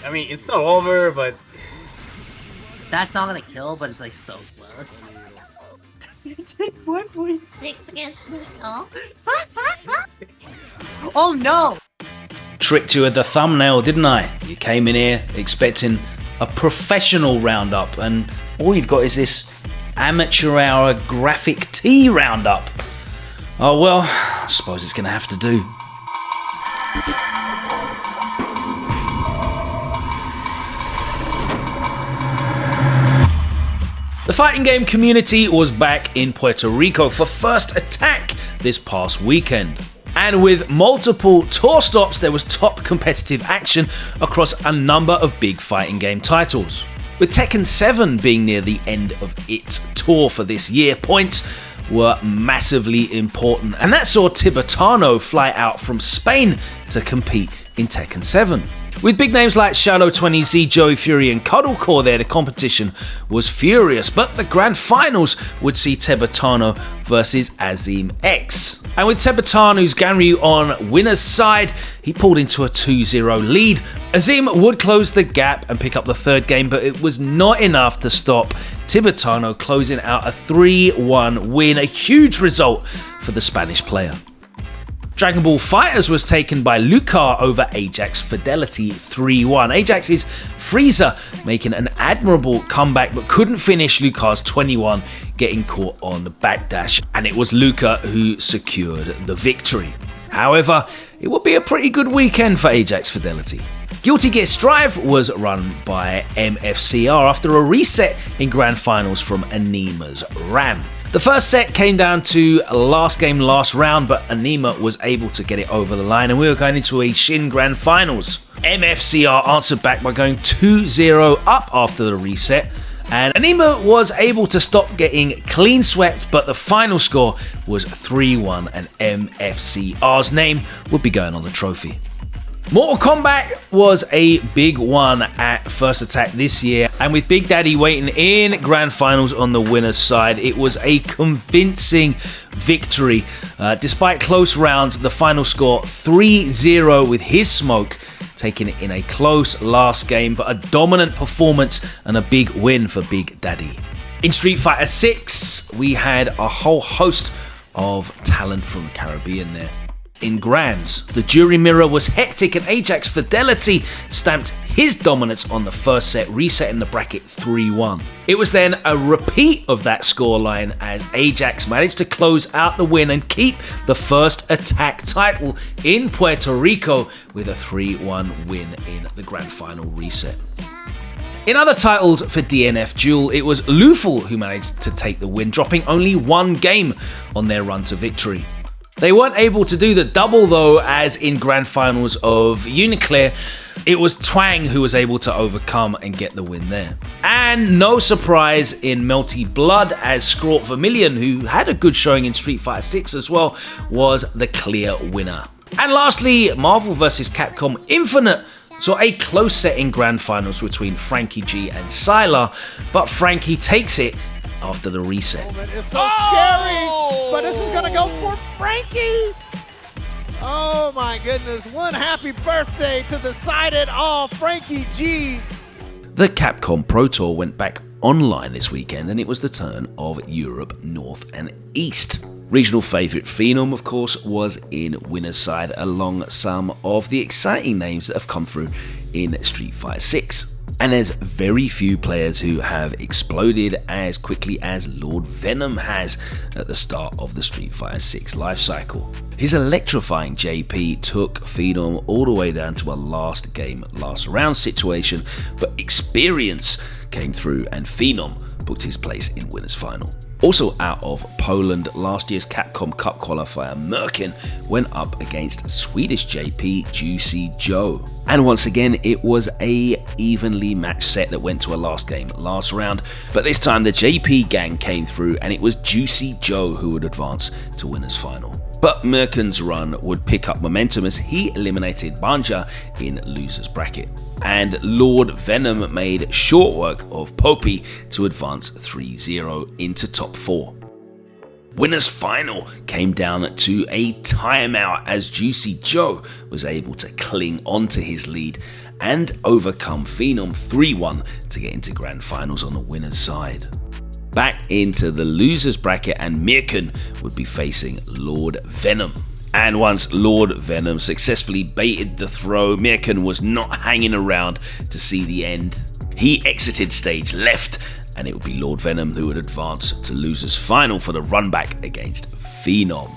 I mean, it's still over, but That's not gonna kill, but it's like so close. You did 4.6 against me. Oh no! Tricked you with the thumbnail, didn't I? You came in here expecting a professional roundup, and all you've got is this amateur hour graphic tee roundup. Oh well, I suppose it's gonna have to do. The fighting game community was back in Puerto Rico for First Attack this past weekend. And with multiple tour stops, there was top competitive action across a number of big fighting game titles. With Tekken 7 being near the end of its tour for this year, points were massively important, and that saw Tibetano fly out from Spain to compete in Tekken 7. With big names like Shadow 20Z, Joey Fury and Cuddlecore there, the competition was furious, but the grand finals would see Tibetano versus Azim X. And with Tibetano's Ganryu on winner's side, he pulled into a 2-0 lead. Azim would close the gap and pick up the third game, but it was not enough to stop Tibetano closing out a 3-1 win, a huge result for the Spanish player. Dragon Ball FighterZ was taken by Lucar over Ajax Fidelity 3-1. Ajax's Frieza making an admirable comeback but couldn't finish Lucar's 21, getting caught on the backdash, and it was Lucar who secured the victory. However, it would be a pretty good weekend for Ajax Fidelity. Guilty Gear Strive was run by MFCR after a reset in Grand Finals from Anima's Ram. The first set came down to last game, last round, but Anima was able to get it over the line, and we were going into a Shin Grand Finals. MFCR answered back by going 2-0 up after the reset, and Anima was able to stop getting clean swept, but the final score was 3-1, and MFCR's name would be going on the trophy. Mortal Kombat was a big one at First Attack this year, and with Big Daddy waiting in Grand Finals on the winner's side, it was a convincing victory. Despite close rounds, the final score 3-0 with his smoke taking it in a close last game, but a dominant performance and a big win for Big Daddy. In Street Fighter 6, we had a whole host of talent from the Caribbean there. In Grands, the jury mirror was hectic and Ajax Fidelity stamped his dominance on the first set, resetting the bracket 3-1. It was then a repeat of that scoreline as Ajax managed to close out the win and keep the First Attack title in Puerto Rico with a 3-1 win in the grand final reset. In other titles for DNF Duel, it was Lufel who managed to take the win, dropping only one game on their run to victory. They weren't able to do the double though, as in grand finals of Uniclear, it was Twang who was able to overcome and get the win there. And no surprise in Melty Blood, as Scrort Vermilion, who had a good showing in Street Fighter 6 as well, was the clear winner. And lastly, Marvel vs. Capcom Infinite saw a close set in grand finals between Frankie G and Sylar, but Frankie takes it after the reset. It's so scary, but this is gonna go for Frankie. Oh my goodness, one happy birthday to the Sided All Frankie G. The Capcom Pro Tour went back online this weekend, and it was the turn of Europe North and East. Regional favourite Phenom, of course, was in winner's side along some of the exciting names that have come through in Street Fighter 6. And there's very few players who have exploded as quickly as Lord Venom has at the start of the Street Fighter 6 life cycle. His electrifying JP took Phenom all the way down to a last game, last round situation, but experience came through and Phenom booked his place in winner's final. Also out of Poland, last year's Capcom Cup qualifier Merkin went up against Swedish JP Juicy Joe. And once again, it was a evenly matched set that went to a last game, last round, but this time the JP gang came through and it was Juicy Joe who would advance to winner's final. But Merkin's run would pick up momentum as he eliminated Banja in loser's bracket. And Lord Venom made short work of Popey to advance 3-0 into top 4. Winner's final came down to a timeout as Juicy Joe was able to cling onto his lead and overcome Phenom 3-1 to get into grand finals on the winner's side. Back into the losers bracket, and Mirkan would be facing Lord Venom. And once Lord Venom successfully baited the throw, Mirkan was not hanging around to see the end. He exited stage left, and it would be Lord Venom who would advance to losers final for the run back against Phenom.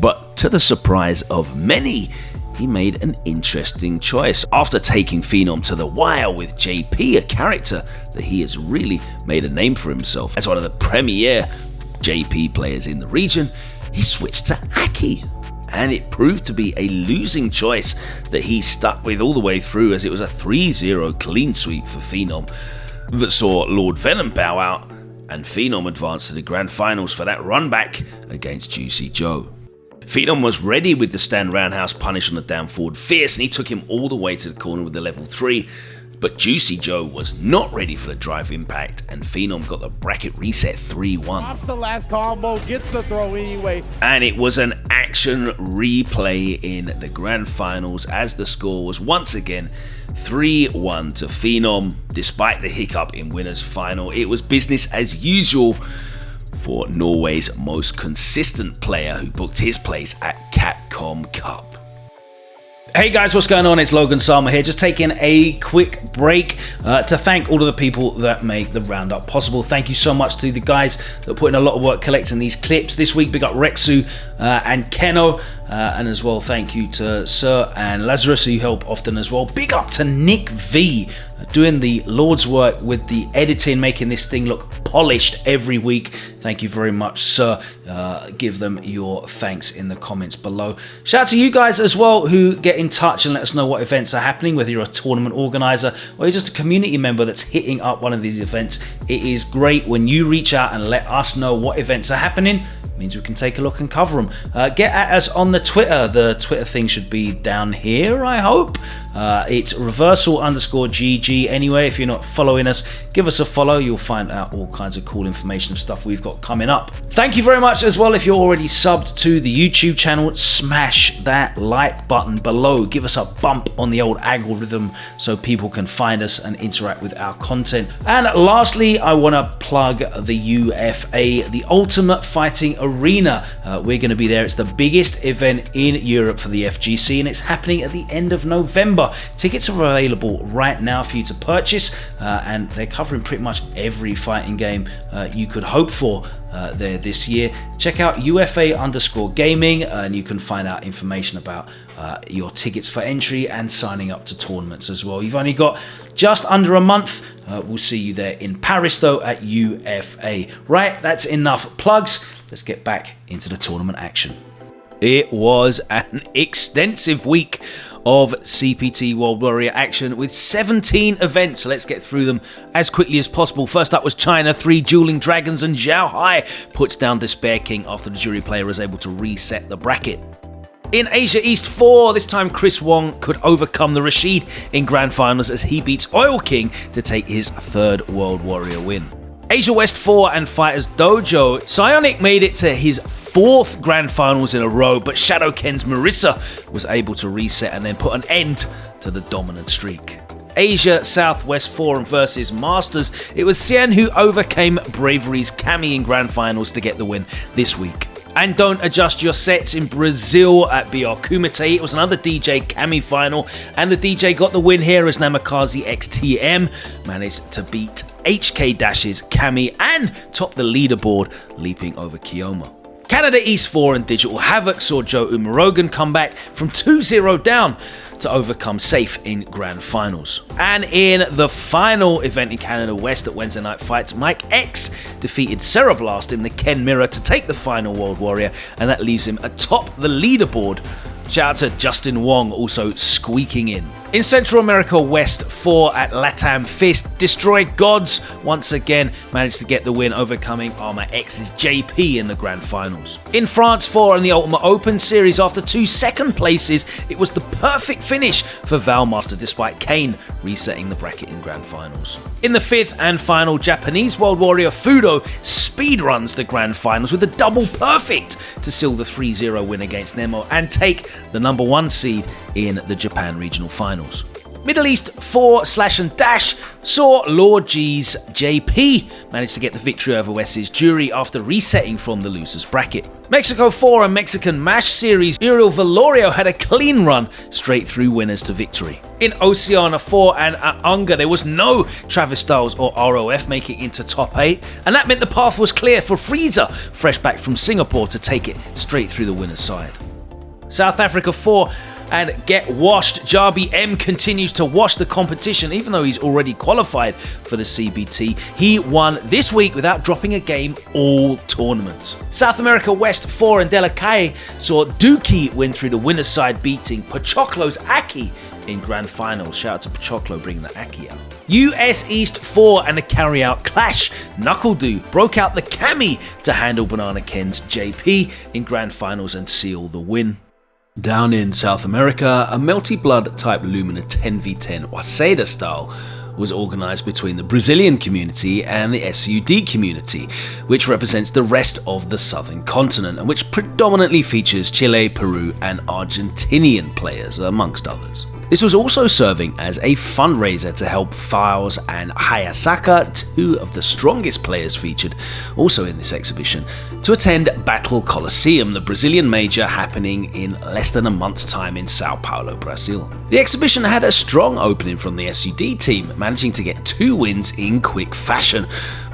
But to the surprise of many, he made an interesting choice. After taking Phenom to the wire with JP, a character that he has really made a name for himself as one of the premier JP players in the region, he switched to Aki. And it proved to be a losing choice that he stuck with all the way through, as it was a 3-0 clean sweep for Phenom that saw Lord Venom bow out, and Phenom advanced to the grand finals for that run back against Juicy Joe. Phenom was ready with the stand roundhouse punish on the down forward fierce, and he took him all the way to the corner with the level 3, but Juicy Joe was not ready for the drive impact, and Phenom got the bracket reset 3-1. Drops the last combo, gets the throw anyway. And it was an action replay in the grand finals, as the score was once again 3-1 to Phenom. Despite the hiccup in winners final, it was business as usual for Norway's most consistent player, who booked his place at Capcom Cup. Hey guys, what's going on? It's Logan Sama here, just taking a quick break to thank all of the people that make the Roundup possible. Thank you so much to the guys that put in a lot of work collecting these clips. This week we got Rexu and Keno, and as well thank you to Sir and Lazarus, who help often as well. Big up to Nick V, doing the Lord's work with the editing, making this thing look polished every week. Thank you very much, sir. Give them your thanks in the comments below. Shout out to you guys as well who get in touch and let us know what events are happening, whether you're a tournament organizer or you're just a community member that's hitting up one of these events. It is great when you reach out and let us know what events are happening. Means we can take a look and cover them. Get at us on the Twitter. The Twitter thing should be down here, I hope. It's reversal_GG. Anyway, if you're not following us, give us a follow. You'll find out all kinds of cool information and stuff we've got coming up. Thank you very much as well. If you're already subbed to the YouTube channel, smash that like button below. Give us a bump on the old algorithm so people can find us and interact with our content. And lastly, I want to plug the UFA, the Ultimate Fighting Arena. We're going to be there. It's the biggest event in Europe for the FGC, and it's happening at the end of November. Tickets are available right now for you to purchase, and they're covering pretty much every fighting game you could hope for there this year. Check out UFA_gaming, and you can find out information about your tickets for entry and signing up to tournaments as well. You've only got just under a month. We'll see you there in Paris though at UFA. Right, that's enough plugs. Let's get back into the tournament action. It was an extensive week of CPT World Warrior action with 17 events. So let's get through them as quickly as possible. First up was China, 3 Dueling Dragons, and Zhao Hai puts down Despair King after the jury player was able to reset the bracket. In Asia East 4, this time Chris Wong could overcome the Rashid in Grand Finals as he beats Oil King to take his 3rd World Warrior win. Asia West 4 and Fighters Dojo, Psionic made it to his 4th Grand Finals in a row, but Shadow Ken's Marissa was able to reset and then put an end to the dominant streak. Asia Southwest 4 versus Masters, it was Xian who overcame Bravery's Cammy in Grand Finals to get the win this week. And don't adjust your sets in Brazil at BR Kumite. It was another DJ Cammy final, and the DJ got the win here as Namikaze XTM managed to beat HK Dash's Cammy and top the leaderboard, leaping over Kiyoma. Canada East 4 and Digital Havoc saw Joe Umarogan come back from 2-0 down to overcome Safe in Grand Finals. And in the final event in Canada West at Wednesday Night Fights, Mike X defeated Cereblast in the Ken Mirror to take the final World Warrior, and that leaves him atop the leaderboard. Shout out to Justin Wong also squeaking in. In Central America West 4 at Latam Fist, Destroy Gods once again managed to get the win, overcoming Arma X's JP in the Grand Finals. In France 4 in the Ultimate Open Series, after 2 second places, it was the perfect finish for Valmaster despite Kane resetting the bracket in Grand Finals. In the 5th and final Japanese World Warrior Fudo, speedruns the grand finals with a double perfect to seal the 3-0 win against Nemo and take the #1 seed in the Japan Regional Finals. Middle East 4 Slash and Dash saw Lord G's JP manage to get the victory over Wes's Jury after resetting from the losers bracket. Mexico 4 and Mexican MASH series, Valorio had a clean run straight through winners to victory. In Oceania 4 and Unga, there was no Travis Styles or ROF making into top 8, and that meant the path was clear for Frieza, fresh back from Singapore, to take it straight through the winner's side. South Africa 4 and Get Washed. Jarby M continues to wash the competition even though he's already qualified for the CBT. He won this week without dropping a game all tournament. South America West 4 and Delacae saw Dookie win through the winner's side, beating Pochoclo's Aki in grand finals. Shout out to Pochoclo bringing the Aki out. US East 4 and a carry-out clash. Knuckledoo broke out the Kami to handle Banana Ken's JP in grand finals and seal the win. Down in South America, a Melty Blood type Lumina 10v10 Waseda style was organised between the Brazilian community and the SUD community, which represents the rest of the southern continent and which predominantly features Chile, Peru and Argentinian players, amongst others. This was also serving as a fundraiser to help Files and Hayasaka, two of the strongest players featured also in this exhibition, to attend Battle Coliseum, the Brazilian major happening in less than a month's time in Sao Paulo, Brazil. The exhibition had a strong opening from the SUD team, managing to get 2 wins in quick fashion.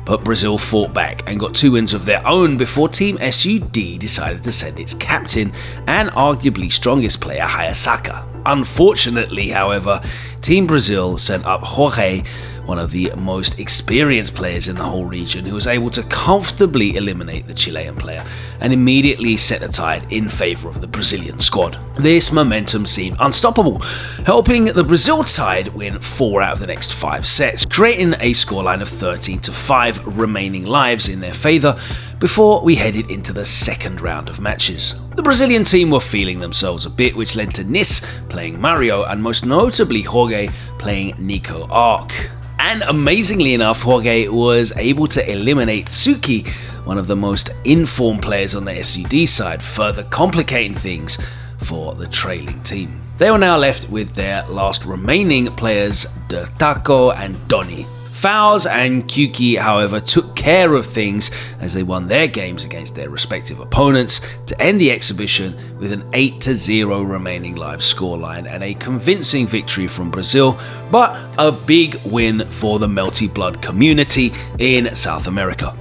But Brazil fought back and got 2 wins of their own before Team SUD decided to send its captain and arguably strongest player Hayasaka. Unfortunately, however, Team Brazil sent up Jorge, one of the most experienced players in the whole region, who was able to comfortably eliminate the Chilean player and immediately set the tide in favour of the Brazilian squad. This momentum seemed unstoppable, helping the Brazil side win 4 out of the next 5 sets, creating a scoreline of 13-5 remaining lives in their favour before we headed into the second round of matches. The Brazilian team were feeling themselves a bit, which led to Nis playing Mario and most notably Jorge playing Nico Arc. And amazingly enough, Jorge was able to eliminate Tsuki, one of the most informed players on the SUD side, further complicating things for the trailing team. They were now left with their last remaining players, De Taco and Donny. Fowles and Kyuki, however, took care of things as they won their games against their respective opponents to end the exhibition with an 8-0 remaining live scoreline and a convincing victory from Brazil, but a big win for the Melty Blood community in South America.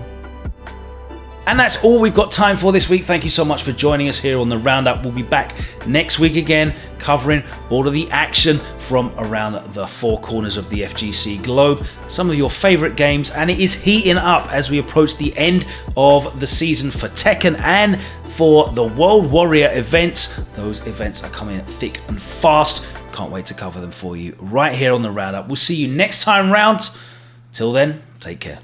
And that's all we've got time for this week. Thank you so much for joining us here on the Roundup. We'll be back next week again, covering all of the action from around the 4 corners of the FGC globe. Some of your favourite games, and it is heating up as we approach the end of the season for Tekken and for the World Warrior events. Those events are coming thick and fast. Can't wait to cover them for you right here on the Roundup. We'll see you next time round. Till then, take care.